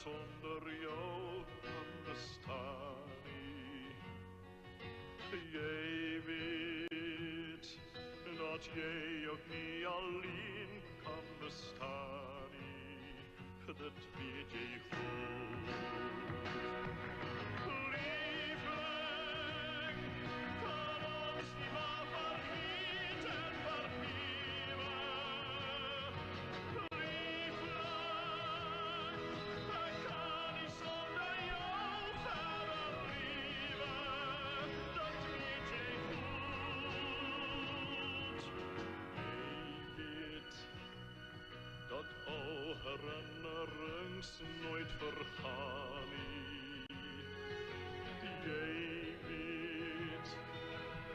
zonder jou kan bestaan nie. Jy weet dat jy ook nie alleen kan bestaan nie. Dit weet jy goed. Herinnerings nooit vergaan nie. Jy weet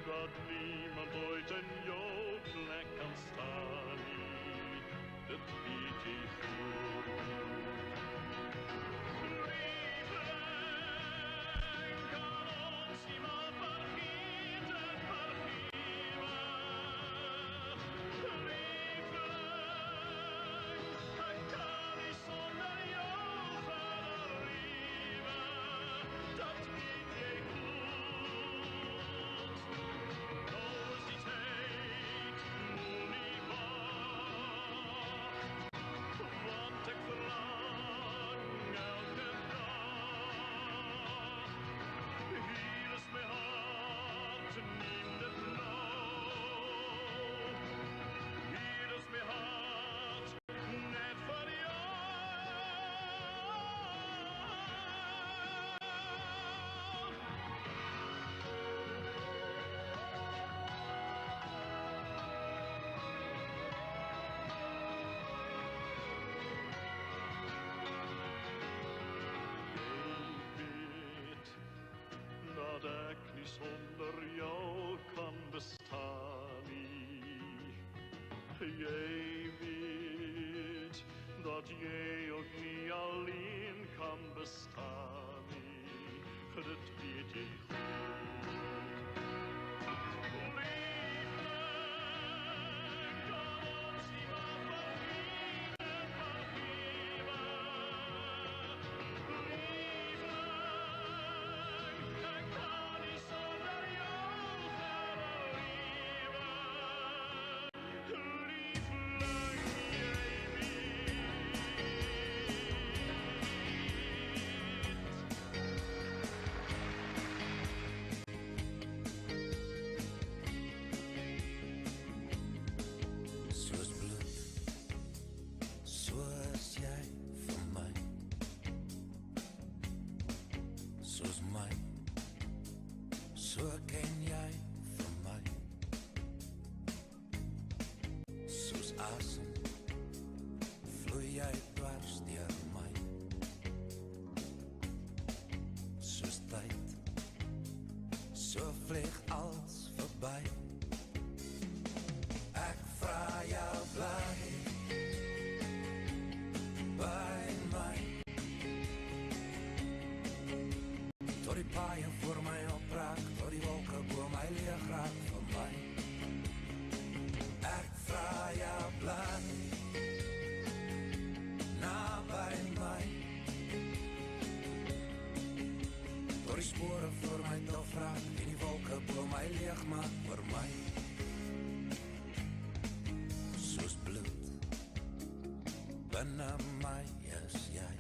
dat niemand ooit in jou plek kan staan nie. Dit weet jy goed. Dat ek nie sonder jou kan bestaan nie. Jy weet dat jy ook nie alleen kan bestaan nie. Dit weet jy goed. So ken jy vir my. Soos asem vloei jy dwars deur my. Soos tyd so vlieg als verby. Ek vra jou bly by my. Tot die paaie voor my opraak, tot die wolke bo my leeg raak van my. Ek vra jou bly na by my. Tot die spore voor my dof raak, en die wolke bo my leeg maak vir my. Soos bloed binne my is jy.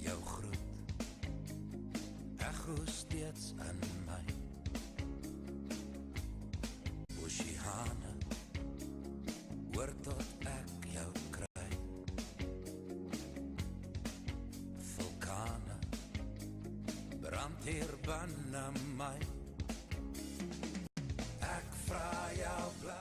Jou groet echo steeds in my. Oceane hoor tot ek jou kry. Vulkane brand hier binne my.